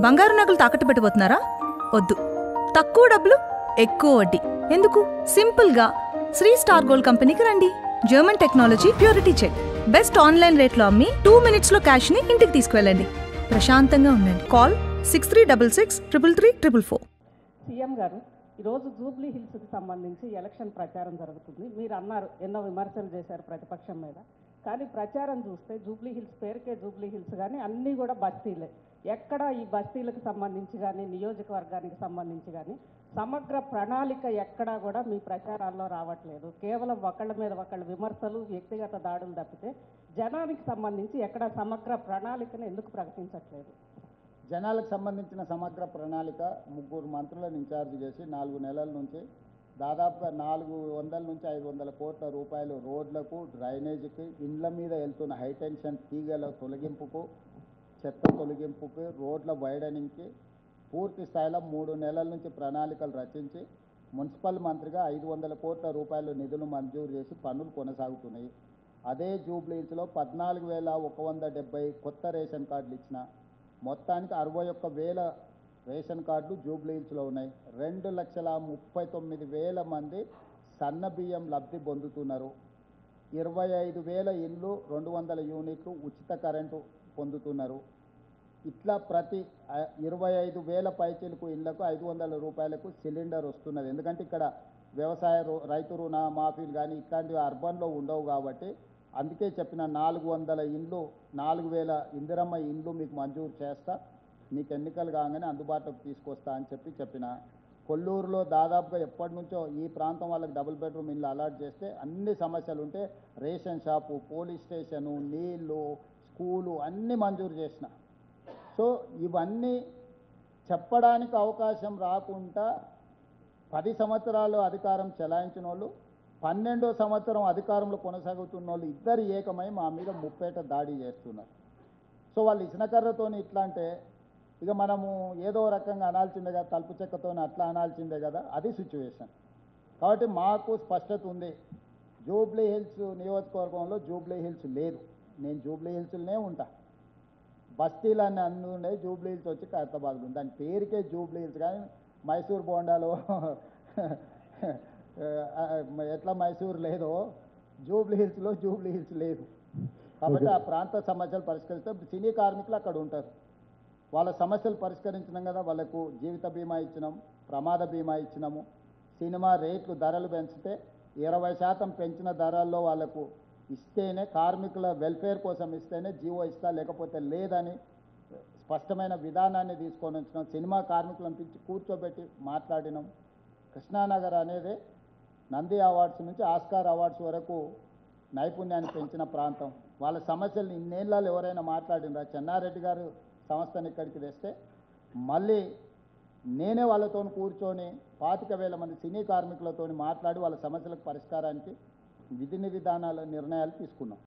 బంగారు నగలు తాకట్టు పెట్టబోతున్నారా? వద్దు. తక్కువ డబ్బులు ఎక్కువ వడ్డీ ఎందుకు? సింపుల్గా శ్రీ స్టార్ గోల్డ్ కంపెనీకి రండి. German technology, purity check, best online రేట్లో అమ్మి 2 minutesలో క్యాష్ని ఇంటికి తీసుకువెళ్ళండి. ప్రశాంతంగా ఉండండి. కాల్ 6366333444. సీఎం గారు, ఈరోజు జూబ్లీ హిల్స్కి సంబంధించి ఎలక్షన్ ప్రచారం జరుగుతుంది. మీరు అన్నారు, ఎన్నో విమర్శలు చేశారు ప్రతిపక్షం మీద. కానీ ప్రచారం చూస్తే జూబ్లీ హిల్స్ పేరుకే జూబ్లీ హిల్స్, కానీ అన్నీ కూడా బస్తీలే. ఎక్కడ ఈ బస్తీలకు సంబంధించి కానీ నియోజకవర్గానికి సంబంధించి కానీ సమగ్ర ప్రణాళిక ఎక్కడా కూడా మీ ప్రచారాల్లో రావట్లేదు. కేవలం ఒకళ్ళ మీద ఒకళ్ళు విమర్శలు, వ్యక్తిగత దాడులు తప్పితే జనానికి సంబంధించి ఎక్కడ సమగ్ర ప్రణాళికను ఎందుకు ప్రకటించట్లేదు? జనాలకు సంబంధించిన సమగ్ర ప్రణాళిక 3 మంత్రులను ఇన్ఛార్జ్ చేసి 4 నెలల నుంచి దాదాపుగా 400 నుంచి 500 కోట్ల రూపాయలు రోడ్లకు, డ్రైనేజీకి, ఇండ్ల మీద వెళ్తున్న హైటెన్షన్ తీగల తొలగింపుకు, చెత్త తొలగింపుకి, రోడ్ల వైడనింగ్కి పూర్తి స్థాయిలో 3 నెలల నుంచి ప్రణాళికలు రచించి మున్సిపల్ మంత్రిగా 500 కోట్ల రూపాయలు నిధులు మంజూరు చేసి పనులు కొనసాగుతున్నాయి. అదే జూబ్లీ హిల్స్లో 14,170 కొత్త రేషన్ కార్డులు ఇచ్చిన, మొత్తానికి 61,000 రేషన్ కార్డులు జూబ్లీ హిల్స్లో ఉన్నాయి. 2,39,000 మంది సన్న బియ్యం లబ్ధి పొందుతున్నారు. 25,000 ఇండ్లు, 200 యూనిట్లు ఉచిత కరెంటు పొందుతున్నారు. ఇట్లా ప్రతి 25,000 పైచీలకు ఇళ్లకు 500 రూపాయలకు సిలిండర్ వస్తున్నది. ఎందుకంటే ఇక్కడ వ్యవసాయ రైతు రుణ మాఫీలు కానీ ఇట్లాంటివి అర్బన్లో ఉండవు కాబట్టి అందుకే చెప్పిన 400 ఇండ్లు, 4,000 ఇందిరమ్మ ఇండ్లు మీకు మంజూరు చేస్తా, మీకు ఎన్నికలు కాగానే అందుబాటులోకి తీసుకొస్తా అని చెప్పిన. కొల్లూరులో దాదాపుగా ఎప్పటి నుంచో ఈ ప్రాంతం వాళ్ళకి డబుల్ బెడ్రూమ్ ఇల్లు అలాట్ చేస్తే అన్ని సమస్యలు ఉంటే రేషన్ షాపు, పోలీస్ స్టేషను, నీళ్లు, స్కూలు అన్నీ మంజూరు చేసిన. సో ఇవన్నీ చెప్పడానికి అవకాశం రాకుండా 10 సంవత్సరాలు అధికారం చెలాయించిన వాళ్ళు, 12వ సంవత్సరం అధికారంలో కొనసాగుతున్న వాళ్ళు ఇద్దరు ఏకమై మా మీద ముప్పేట దాడి చేస్తున్నారు. సో వాళ్ళు ఇచ్చిన కర్రతోని ఇట్లా అంటే ఇక మనము ఏదో రకంగా అనాల్సిందే కదా, తలుపు చెక్కతో అట్లా అనాల్సిందే కదా, అది సిచ్యువేషన్. కాబట్టి మాకు స్పష్టత ఉంది. జూబ్లీ హిల్స్ నియోజకవర్గంలో జూబ్లీ హిల్స్ లేదు. నేను జూబ్లీ హిల్స్లోనే ఉంటా. బస్తీలన్నీ అందుండే జూబ్లీ హిల్స్ వచ్చి ఖైరతాబాద్లో ఉంది. దాని పేరుకే జూబ్లీ హిల్స్, కానీ మైసూర్ బోండాలో ఎట్లా మైసూర్ లేదో జూబ్లీ హిల్స్లో జూబ్లీ హిల్స్ లేదు. కాబట్టి ఆ ప్రాంత సమస్యలు పరిష్కరిస్తే సినీ కార్మికులు అక్కడ ఉంటారు. వాళ్ళ సమస్యలు పరిష్కరించినాం కదా, వాళ్ళకు జీవిత బీమా ఇచ్చినాం, ప్రమాద బీమా ఇచ్చినాము. సినిమా రేట్లు ధరలు పెంచితే 20% పెంచిన ధరల్లో వాళ్ళకు ఇస్తేనే, కార్మికుల వెల్ఫేర్ కోసం ఇస్తేనే జీవో ఇస్తా, లేకపోతే లేదని స్పష్టమైన విధానాన్ని తీసుకొని వచ్చినాం. సినిమా కార్మికులను పిలిచి కూర్చోబెట్టి మాట్లాడినాం. కృష్ణానగర్ అనేది నంది అవార్డ్స్ నుంచి ఆస్కార్ అవార్డ్స్ వరకు నైపుణ్యాన్ని పెంచిన ప్రాంతం. వాళ్ళ సమస్యలు ఇన్నేళ్ళలో ఎవరైనా మాట్లాడినరా? చెన్నారెడ్డి గారు సంస్థను ఇక్కడికి తెస్తే మళ్ళీ నేనే వాళ్ళతో కూర్చొని 25,000 మంది సినీ కార్మికులతో మాట్లాడి వాళ్ళ సమస్యలకు పరిష్కారానికి విధి విధానాల నిర్ణయాలు తీసుకున్నాం.